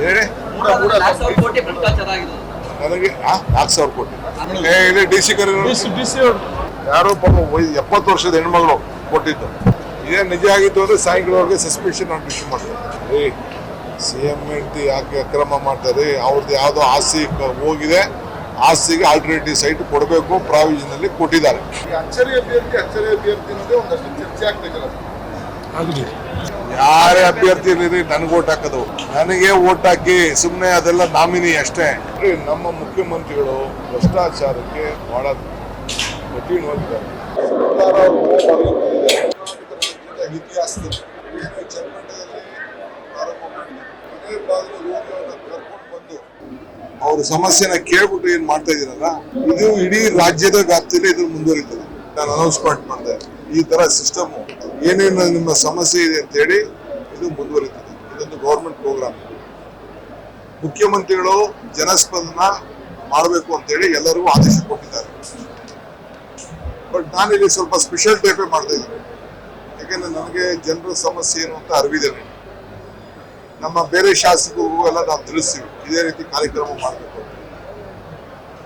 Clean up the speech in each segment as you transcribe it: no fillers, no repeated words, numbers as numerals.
ಹೇಳಿ ನನಗೆ 4,000 ಕೋಟಿ ಇಲ್ಲಿ DC ಯಾರೋ ಪಾಪ 70 ವರ್ಷದ ಹೆಣ್ಮಗಳು ಕೊಟ್ಟಿದ್ದು. ಇದೇ ನಿಜ ಆಗಿತ್ತು ಅಂದ್ರೆ ಸಾಯಂಕಾಲವರೆಗೆ ಸಸ್ಪೆನ್ಷನ್ ನಾನು ಇಶ್ಯೂ ಮಾಡ್ತಾರೆ. CM ಹೆಂಡತಿ ಯಾಕೆ ಅಕ್ರಮ ಮಾಡ್ತಾರೆ? ಅವ್ರದ್ದು ಯಾವುದೋ ಆಸ್ತಿ ಹೋಗಿದೆ, ಆಸ್ತಿಗೆ ಆಲ್ಟರ್ನೇಟಿವ್ ಸೈಟ್ ಕೊಡಬೇಕು ಪ್ರಾವಿಷನ್ ಅಲ್ಲಿ ಕೊಟ್ಟಿದ್ದಾರೆ. ಅಚ್ಚರಿ ಅಭ್ಯರ್ಥಿ ಅನ್ನೋದೇ ಒಂದಷ್ಟು ಚರ್ಚೆ ಆಗ್ತಿಲ್ಲ. ಯಾರೇ ಅಭ್ಯರ್ಥಿ ಇರಲಿ ನನಗೆ ಓಟ್ ಹಾಕೋದು, ನನಗೆ ಓಟ್ ಹಾಕಿ ಸುಮ್ಮನೆ ಅದೆಲ್ಲ ನಾಮಿನಿ ಅಷ್ಟೇ. ನಮ್ಮ ಮುಖ್ಯಮಂತ್ರಿಗಳು ಭ್ರಷ್ಟಾಚಾರಕ್ಕೆ ಬಹಳ ಕಠಿಣವಾಗಿದ್ದಾರೆ. ಇತಿಹಾಸದಲ್ಲಿ ಕರ್ಕೊಂಡು ಬಂದು ಅವ್ರ ಸಮಸ್ಯೆನ ಕೇಳ್ಬಿಟ್ಟು ಏನ್ ಮಾಡ್ತಾ ಇದೀರಲ್ಲ, ಇದು ಇಡೀ ರಾಜ್ಯದ ವ್ಯಾಪ್ತಿಯಲ್ಲಿ ಇದು ಮುಂದುವರಿತದೆ. ನಾನು ಅನೌನ್ಸ್ಮೆಂಟ್ ಮಾಡಿದೆ, ಈ ತರ ಸಿಸ್ಟಮ್ ಏನೇನು ನಿಮ್ಮ ಸಮಸ್ಯೆ ಇದೆ ಅಂತ ಹೇಳಿ ಇದು ಮುಂದುವರಿತದೆ. ಇದೊಂದು ಗೌರ್ಮೆಂಟ್ ಪ್ರೋಗ್ರಾಮ್. ಮುಖ್ಯಮಂತ್ರಿಗಳು ಜನಸ್ಪಂದನ ಮಾಡಬೇಕು ಅಂತ ಹೇಳಿ ಎಲ್ಲರಿಗೂ ಆದೇಶ ಕೊಟ್ಟಿದ್ದಾರೆ. ಬಟ್ ನಾನಿಲ್ಲಿ ಸ್ವಲ್ಪ ಸ್ಪೆಷಲ್ ಟೈಪೇ ಮಾಡ್ತಾ ಇದ್ದೀನಿ. ಯಾಕೆಂದ್ರೆ ನನಗೆ ಜನರ ಸಮಸ್ಯೆ ಏನು ಅಂತ ಅರಿವಿದೆ. ನಮ್ಮ ಬೇರೆ ಶಾಸಕರಿಗೂ ಎಲ್ಲ ನಾವು ತಿಳಿಸ್ತೀವಿ ಇದೇ ರೀತಿ ಕಾರ್ಯಕ್ರಮ ಮಾಡಬೇಕು.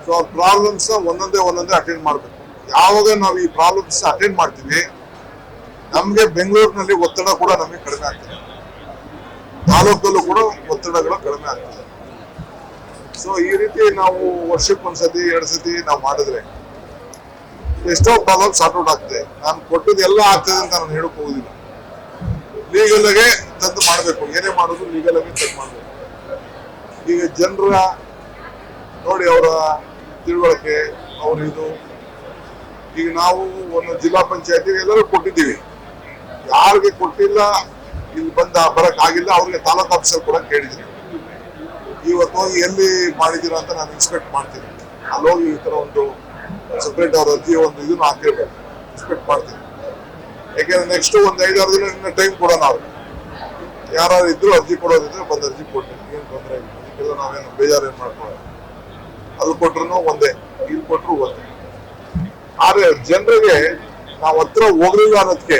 ಸೊ ಅವ್ರ ಪ್ರಾಬ್ಲಮ್ಸ್ ಒಂದೊಂದೇ ಅಟೆಂಡ್ ಮಾಡಬೇಕು. ಯಾವಾಗ ನಾವು ಈ ಪ್ರಾಬ್ಲಮ್ಸ್ ಅಟೆಂಡ್ ಮಾಡ್ತೀವಿ, ನಮ್ಗೆ ಬೆಂಗಳೂರಿನಲ್ಲಿ ಒತ್ತಡ ಕೂಡ ನಮಗೆ ಕಡಿಮೆ ಆಗ್ತದೆ, ತಾಲೂಕಲ್ಲೂ ಕೂಡ ಒತ್ತಡಗಳು ಕಡಿಮೆ ಆಗ್ತದೆ. ಸೊ ಈ ರೀತಿ ನಾವು ವರ್ಷಕ್ಕೊಂದ್ಸತಿ 2 ಸತಿ ನಾವು ಮಾಡಿದ್ರೆ ಎಷ್ಟೋ ಪ್ರಾಬ್ಲಮ್ ಸಾರ್ಟ್ ಔಟ್ ಆಗ್ತದೆ. ನಾನು ಕೊಟ್ಟದ್ದು ಎಲ್ಲ ಆಗ್ತದೆ ಅಂತ ನಾನು ಹೇಳಕ್ ಹೋಗುದಿಲ್ಲ. ಲೀಗಲ್ ಆಗಿ ತಂದು ಮಾಡಬೇಕು, ಏನೇ ಮಾಡೋದು ಲೀಗಲ್ ಆಗಿ ತಂದು ಮಾಡಬೇಕು. ಈಗ ಜನರ ನೋಡಿ ಅವರ ತಿಳುವಳಿಕೆ ಅವ್ರ ಇದು. ಈಗ ನಾವು ಒಂದು ಜಿಲ್ಲಾ ಪಂಚಾಯತಿಗೆ ಎಲ್ಲರೂ ಕೊಟ್ಟಿದ್ದೀವಿ. ಯಾರಿಗೆ ಕೊಟ್ಟಿಲ್ಲ, ಇಲ್ಲಿ ಬರಕ್ ಆಗಿಲ್ಲ, ಅವ್ರಿಗೆ ತಾಲೂಕು ಆಫೀಸರ್ ಕೂಡ ಕೇಳಿದ್ದೀನಿ. ಇವತ್ತು ಹೋಗಿ ಎಲ್ಲಿ ಮಾಡಿದ್ದೀರಾ ಅಂತ ನಾನು ಇನ್ಸ್ಪೆಕ್ಟ್ ಮಾಡ್ತೀನಿ. ಅಲ್ಲಿ ಹೋಗಿ ಈ ತರ ಒಂದು ಸಪ್ರೇಟ್ ಅವ್ರ ಅರ್ಜಿ ಒಂದು ಇದನ್ನು ಹಾಕಿರ್ಬೇಕು, ಇನ್ಸ್ಪೆಕ್ಟ್ ಮಾಡ್ತೀನಿ. ಯಾಕೆಂದ್ರೆ ನೆಕ್ಸ್ಟ್ ಒಂದು 5-6 ದಿನ ಟೈಮ್ ಕೊಡೋಣ. ಅವ್ರು ಯಾರು ಇದ್ರು ಅರ್ಜಿ ಕೊಡೋದಿದ್ರೆ ಬಂದು ಅರ್ಜಿ ಕೊಡ್ತೀನಿ, ಏನು ತೊಂದರೆ ಇಲ್ಲ. ಅದಕ್ಕೆಲ್ಲ ನಾವೇನು ಬೇಜಾರು ಏನ್ ಮಾಡ್ಕೊಳ್ಳೋದು. ಅಲ್ಲಿ ಕೊಟ್ರು ಒಂದೇ, ಇಲ್ಲಿ ಕೊಟ್ರು ಒಂದೇ. ಆದ್ರೆ ಜನರಿಗೆ ನಾವು ಹತ್ರ ಹೋಗ್ಲಿಲ್ಲ ಅನ್ನೋದಕ್ಕೆ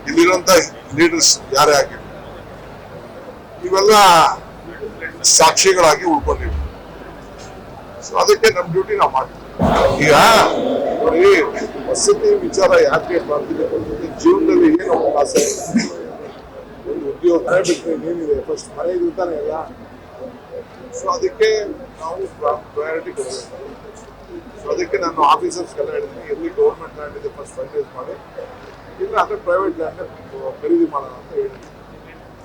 ಇಲ್ಲಿರುವಂತ ಲೀಡರ್ಸ್ ಯಾರೇ ಆಗಿಲ್ಲ, ಇವೆಲ್ಲ ಸಾಕ್ಷಿಗಳಾಗಿ ಉಳ್ಕೊಂಡಿವಿ. ಸೊ ಅದಕ್ಕೆ ನಮ್ಮ ಡ್ಯೂಟಿ ನಾವು ಮಾಡ್ತೀವಿ. ಈಗ ನೋಡಿ, ವಸತಿ ವಿಚಾರ ಯಾಕೆ ಮಾಡ್ತಿದೆ, ಜೀವನದಲ್ಲಿ ಏನು ಆಸೆ, ಒಂದು ಉದ್ಯೋಗ ಬಿಟ್ಟರೆ ಏನಿದೆ, ಫಸ್ಟ್ ಮನೆ ಇರ್ತಾನೆ ಎಲ್ಲ. ಸೊ ಅದಕ್ಕೆ ನಾವು ಪ್ರಯಾರಿಟಿ ಕೊಡಬೇಕು. ಸೊ ಅದಕ್ಕೆ ನಾನು ಆಫೀಸರ್ಸ್ಗೆಲ್ಲ ಹೇಳಿದ್ದೀನಿ, ಎಲ್ಲಿ ಗೌರ್ಮೆಂಟ್ ಲ್ಯಾಂಡ್ ಇದೆ ಫಸ್ಟ್ ಫೈನಲೈಸ್ ಮಾಡಿ, ಇಲ್ಲ ಅಂದ್ರೆ ಪ್ರೈವೇಟ್ ಲ್ಯಾಂಡ್ ಖರೀದಿ ಮಾಡೋಣ ಅಂತ ಹೇಳಿದ್ದೀನಿ.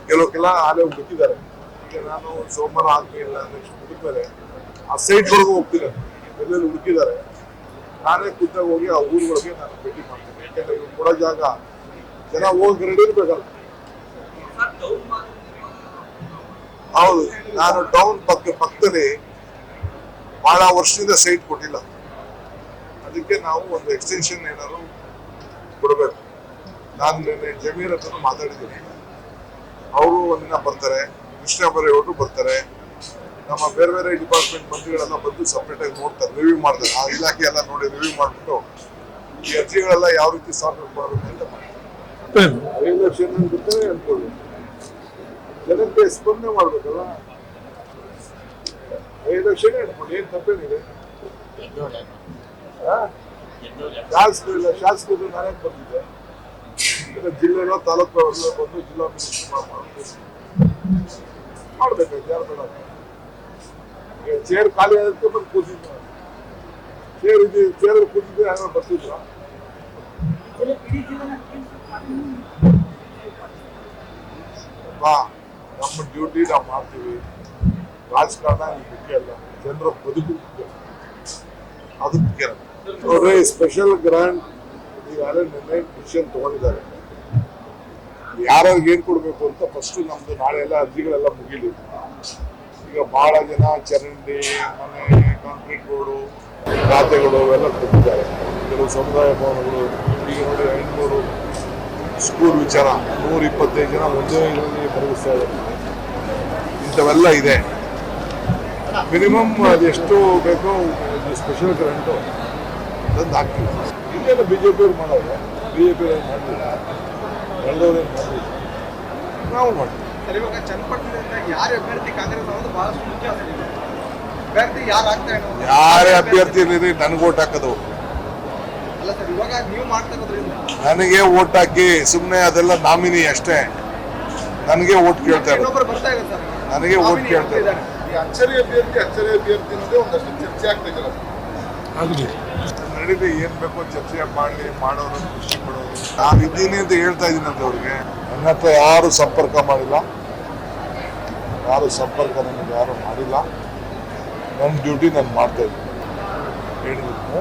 ಕೆಲವಕ್ಕೆಲ್ಲ ಆಲೇ ಬಿಟ್ಟಿದ್ದಾರೆ. ಈಗ ನಾನು ಸೋಮವಾರ ಆದ್ಮೇಲೆ ನೆಕ್ಸ್ಟ್ ಮುಗಿದ್ಮೇಲೆ ಆ ಸೈಟ್ವರೆಗೂ ಹೋಗ್ತೀನಿ. ಎಲ್ಲೆಲ್ಲಿ ಹುಡುಕಿದ್ದಾರೆ, ನಾನೇ ಖುದ್ದಾಗಿ ಹೋಗಿ ಆ ಊರುಗಳಿಗೆ ನಾನು ಭೇಟಿ ಮಾಡ್ತೀನಿ. ಯಾಕೆಂದ್ರೆ ಇವ್ರು ಕೊಡೋ ಜಾಗ ಜನ ಹೋಗಿ ರೆಡಿ ಇರ್ಬೇಕಲ್ಲ. ಹೌದು, ನಾನು ಟೌನ್ ಪಕ್ಕದಲ್ಲಿ ಬಹಳ ವರ್ಷದಿಂದ ಸೈಟ್ ಕೊಟ್ಟಿಲ್ಲ. ಅದಕ್ಕೆ ನಾವು ಒಂದು ಎಕ್ಸ್ಟೆನ್ಷನ್ ಏನಾದ್ರು ಕೊಡಬೇಕು. ನಾನು ನಿನ್ನೆ ಜಮೀರ್ ಹತ್ರ ಮಾತಾಡಿದ್ದೀನಿ. ಅವರು ಒಂದಿನ ಬರ್ತಾರೆ, ಕೃಷ್ಣ ಬರೇಗೌಡರು ಬರ್ತಾರೆ, ನಮ್ಮ ಬೇರೆ ಬೇರೆ ಡಿಪಾರ್ಟ್ಮೆಂಟ್ ಮಂತ್ರಿಗಳೆಲ್ಲ ಬಂದು ಸಪ್ರೇಟ್ ಆಗಿ ನೋಡ್ತಾರೆ, ರಿವ್ಯೂ ಮಾಡ್ತಾರೆ. ಆ ಇಲಾಖೆ ಎಲ್ಲ ನೋಡಿ ರಿವ್ಯೂ ಮಾಡ್ಬಿಟ್ಟು ಈ ಅರ್ಜಿಗಳೆಲ್ಲ ಯಾವ ರೀತಿ ಸಾಲ್ವ್ ಮಾಡಬೇಕು ಅಂತ ಮಾಡ್ತಾರೆ. 5 ಲಕ್ಷ ಬಿಟ್ಟರೆ ಅನ್ಕೊಳ್ಳಿ, ಜನಕ್ಕೆ ಸ್ಪಂದನೆ ಮಾಡ್ಬೇಕಲ್ಲ. 5 ಲಕ್ಷನೇ ಅನ್ಕೊಳ್ಳಿ, ಏನ್ ತಪ್ಪೇನಿದೆ. ಶಾಸಕರು ನಾನೇ ಬಂದಿದ್ದೆ, ಜಿಲ್ಲೆಗಳ ತಾಲೂಕು ಬಂದು ಜಿಲ್ಲಾ ಮಾಡ್ಬೇಕಾಯ್ತು. ಯಾರು ಬೇಡ, ಚೇರ್ ಖಾಲಿ ಆದಕ್ಕೆ ಬಂದು ಕೂತಿದ್ದ. ಚೇರ್ ಕೂತಿದ್ರೆ ಯಾರು ಬರ್ತಿದ್ರ? ನಮ್ಮ ಡ್ಯೂಟಿ ನಾವು ಮಾಡ್ತೀವಿ. ರಾಜಕಾರಣ ಮುಖ್ಯ ಅಲ್ಲ, ಜನರ ಬದುಕು ಮುಖ್ಯ. ಅದು ಮುಖ್ಯ. ನೋಡ್ರಿ, ಸ್ಪೆಷಲ್ ಗ್ರಾಂಟ್ ಈಗಾಗಲೇ ನಿನ್ನೆ ಡಿಸಿಷನ್ ತಗೊಂಡಿದ್ದಾರೆ. ಯಾರ್ಯಾರಿಗೆ ಏನ್ ಕೊಡ್ಬೇಕು ಅಂತ ಫಸ್ಟ್ ನಮ್ದು ನಾಳೆ ಎಲ್ಲ ಅರ್ಜಿಗಳೆಲ್ಲ ಮುಗಿಲಿ. ಈಗ ಬಹಳ ಜನ ಚರಂಡಿ, ಮನೆ, ಕಾಂಕ್ರೀಟ್ ರೋಡು, ಖಾತೆಗಳು ಎಲ್ಲ ಕೊಟ್ಟಿದ್ದಾರೆ. ಕೆಲವು ಸಮುದಾಯ ಭವನಗಳು, ಈಗ ನೋಡಿ 500 ಸ್ಕೂಲ್ ವಿಚಾರ, 125 ಜನ ಒಂದೇ ಇದರಲ್ಲಿ ಬರೆಸ್ತಾ ಇದ್ದಾರೆ. ಇಂಥವೆಲ್ಲ ಇದೆ. ಮಿನಿಮಮ್ ಅದೆಷ್ಟು ಬೇಕೋ ಸ್ಪೆಷಲ್ ಗ್ರಾಂಟು ತಂದು ಹಾಕ್ತೀವಿ. ಇಲ್ಲೇನು BJP ಅವ್ರು ಮಾಡೋದು, BJP ಅವ್ರು ಮಾಡಲಿಲ್ಲ, ಎಲ್ಲರೂ ಏನು ಮಾಡಲಿಲ್ಲ, ನಾವು ಮಾಡ್ತೀವಿ. ಸರ್ ಇವಾಗ ಚನ್ನಪಟ್ಟಣದಿಂದ ಯಾರೇ ಅಭ್ಯರ್ಥಿ ಕಾಂಗ್ರೆಸ್ ಅನ್ನೋದು ಬಹಳಷ್ಟು ಮುಖ್ಯ ಸರ್ ಈಗ. ಅಭ್ಯರ್ಥಿ ಯಾರು ಆಗ್ತಾರೆ ಅನ್ನೋದು ಯಾರೇ ಅಭ್ಯರ್ಥಿ ಇರಲಿ ನನಗೆ ಓಟ್ ಹಾಕೋದು. ಅಲ್ಲ ಸರ್ ಇವಾಗ ನೀವು ಮಾಡ್ತಾ ಇರೋದ್ರಿಂದ ನನಗೆ ಓಟ್ ಹಾಕಿ ಸುಮ್ಮನೆ ಅದೆಲ್ಲ ನಾಮಿನಿ ಅಷ್ಟೇ. ನನಗೆ ಓಟ್ ಕೇಳ್ತಾ ಇರೋದು, ಇನ್ನೊಬ್ಬರು ಬರ್ತಾ ಇದೆ ಸರ್ ನನಗೆ ಓಟ್ ಕೇಳ್ತಾ ಇದ್ದಾರೆ. ಈ ಅಚ್ಚರಿ ಅಭ್ಯರ್ಥಿ ಅನ್ನೋದೇ ಒಂದಷ್ಟು ಚರ್ಚೆ ಆಗ್ಬೇಕಲ್ಲ. ನಡೀಲಿ, ಏನ್ ಬೇಕೋ ಚರ್ಚೆ ಮಾಡಲಿ, ಮಾಡೋರು ಖುಷಿ ಪಡೋರು. ನಾನು ಇದ್ದೀನಿ ಅಂತ ಹೇಳ್ತಾ ಇದ್ದೀನಿ ಅಂತ ಅವ್ರಿಗೆ. ನನ್ನ ಹತ್ರ ಯಾರು ಸಂಪರ್ಕ ಮಾಡಿಲ್ಲ, ನನಗೆ ಯಾರು ಮಾಡಿಲ್ಲ. ನನ್ನ ಡ್ಯೂಟಿ ನಾನು ಮಾಡ್ತಾ ಇದ್ದೀನಿ. ಹೇಳಿದ್ರು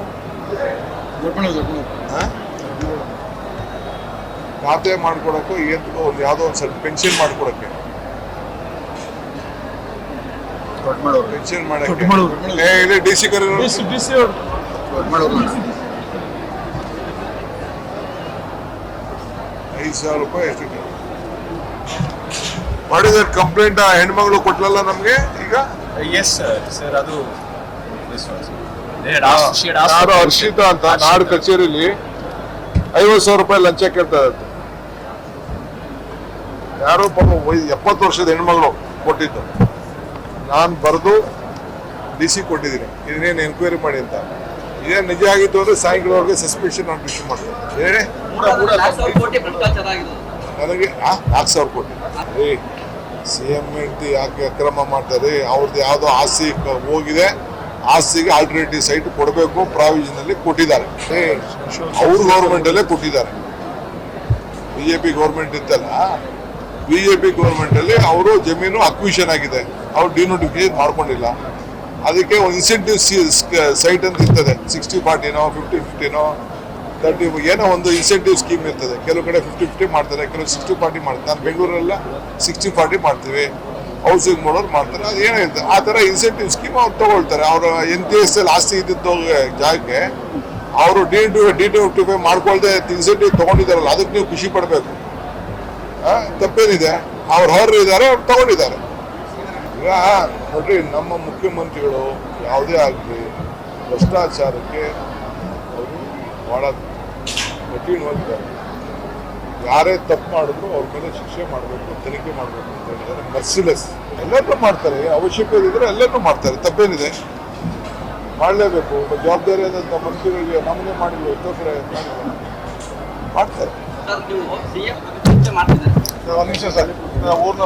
ಖಾತೆ ಮಾಡ್ಕೊಡಕ್ಕೋ ಏನು ಯಾವುದೋ ಒಂದು ಸ್ವಲ್ಪ ಪೆನ್ಷನ್ ಮಾಡ್ಕೊಡಕ್ಕೆ, ಪೆನ್ಷನ್ ಮಾಡಕ್ಕೆ ಇಲ್ಲಿ ಡಿ ಸಿ ಕರೆ 5,000 ರೂಪಾಯಿ ಎಷ್ಟು ಮಾಡಿದ ಕಂಪ್ಲೇಂಟ್. ಹೆಣ್ಮಗಳು ಕೊಟ್ಲಲ್ಲ ನಮ್ಗೆ ಈಗ. ಎಸ್ ಸರ್ ಅದು ಯಾರು ಹರ್ಷಿತಾ ಅಂತ ನಾಡು ಕಚೇರಿಲಿ 50,000 ರೂಪಾಯಿ ಲಂಚ ಕೇಳ್ತಾ ಇರುತ್ತೆ. ಯಾರೋ ಪಾಪ 70 ವರ್ಷದ ಹೆಣ್ಮಗಳು ಕೊಟ್ಟಿದ್ದು. ನಾನು ಬರೆದು ಡಿ ಸಿ ಕೊಟ್ಟಿದ್ದೀನಿ, ಇದನ್ನೇನು ಎನ್ಕ್ವೈರಿ ಮಾಡಿ ಅಂತ. ಇದೇನು ನಿಜ ಆಗಿತ್ತು ಅಂದ್ರೆ ಸಾಯಂಕಾಲವರೆಗೆ ಸಸ್ಪೆನ್ಷನ್ ನಾನು ಇಶ್ಯೂ ಮಾಡ್ತೀನಿ. ಹೇಳಿ ನನಗೆ 4,000 ಕೋಟಿ. CM ಹೆಂಡತಿ ಯಾಕೆ ಅಕ್ರಮ ಮಾಡ್ತಾರೆ? ಅವ್ರದ್ದು ಯಾವುದೋ ಆಸ್ತಿ ಹೋಗಿದೆ, ಆಸ್ತಿಗೆ ಆಲ್ಟರ್ನೇಟಿವ್ ಸೈಟ್ ಕೊಡಬೇಕು ಪ್ರಾವಿಷನ್ ಅಲ್ಲಿ ಕೊಟ್ಟಿದ್ದಾರೆ. ಅವ್ರ ಗೌರ್ಮೆಂಟ್ ಅಲ್ಲೇ ಕೊಟ್ಟಿದ್ದಾರೆ. ಬಿಜೆಪಿ ಗೌರ್ಮೆಂಟ್ ಇತ್ತಲ್ಲ, ಬಿಜೆಪಿ ಗೌರ್ಮೆಂಟ್ ಅಲ್ಲಿ ಅವರು ಜಮೀನು ಅಕ್ವಿಷನ್ ಆಗಿದೆ, ಅವ್ರು ಡಿನೋಟಿಫಿಕೇಶನ್ ಮಾಡ್ಕೊಂಡಿಲ್ಲ. ಅದಕ್ಕೆ ಒಂದು ಇನ್ಸೆಂಟಿವ್ ಸೈಟ್ ಅಂತ ಇರ್ತದೆ, 60-40 50-50 30 ಏನೋ ಒಂದು ಇನ್ಸೆಂಟಿವ್ ಸ್ಕೀಮ್ ಇರ್ತದೆ. ಕೆಲವು ಕಡೆ 50-50 ಮಾಡ್ತಾರೆ, ಕೆಲವು 60-40 ಮಾಡ್ತಾರೆ. ನಾನು ಬೆಂಗಳೂರೆಲ್ಲ 60-40 ಮಾಡ್ತೀವಿ, ಹೌಸಿಂಗ್ ಮಾಡೋರು ಮಾಡ್ತಾರೆ. ಅದು ಏನಾಗುತ್ತೆ ಆ ಥರ ಇನ್ಸೆಂಟಿವ್ ಸ್ಕೀಮ್ ಅವ್ರು ತಗೊಳ್ತಾರೆ. ಅವರು NPS ಅಲ್ಲಿ ಆಸ್ತಿ ಇದ್ದಿದ್ದು ಜಾಗಕ್ಕೆ ಅವರು ಡಿನೋಟಿಫೈ ಮಾಡ್ಕೊಳ್ದೆ ಇನ್ಸೆಂಟಿವ್ ತಗೊಂಡಿದ್ದಾರಲ್ಲ, ಅದಕ್ಕೆ ನೀವು ಖುಷಿ ಪಡಬೇಕು. ತಪ್ಪೇನಿದೆ? ಅವ್ರು ಹೊರರು ಇದ್ದಾರೆ, ಅವ್ರು ತಗೊಂಡಿದ್ದಾರೆ. ಈಗ ನೋಡ್ರಿ, ನಮ್ಮ ಮುಖ್ಯಮಂತ್ರಿಗಳು ಯಾವುದೇ ಆಗಲಿ ಭ್ರಷ್ಟಾಚಾರಕ್ಕೆ ಅವರು ಬಹಳ ಕಠಿಣವಾಗಿದ್ದಾರೆ. ಯಾರೇ ತಪ್ಪು ಮಾಡಿದ್ರು ಅವ್ರ ಮೇಲೆ ಶಿಕ್ಷೆ ಮಾಡಬೇಕು, ತನಿಖೆ ಮಾಡಬೇಕು ಅಂತ ಹೇಳಿದ್ರೆ ಮರ್ಸಿಲೆಸ್. ಎಲ್ಲರೂ ಮಾಡ್ತಾರೆ, ಅವಶ್ಯಕತೆ ಇದ್ರೆ ಎಲ್ಲರೂ ಮಾಡ್ತಾರೆ, ತಪ್ಪೇನಿದೆ? ಮಾಡಲೇಬೇಕು. ಒಬ್ಬ ಜವಾಬ್ದಾರಿಯಾದಂಥ ಮಂತ್ರಿಗಳಿಗೆ ನಮ್ಮನ್ನೇ ಮಾಡಿಲ್ಲ, ಮಾಡ್ತಾರೆ. ಸರ್ ನೀವು ಸಿಎಂ ಚರ್ಚೆ ಮಾಡ್ತಿದ್ದಾರೆ. ಒಂದು ನಿಮಿಷ ಸರ್, ಊರ್ನ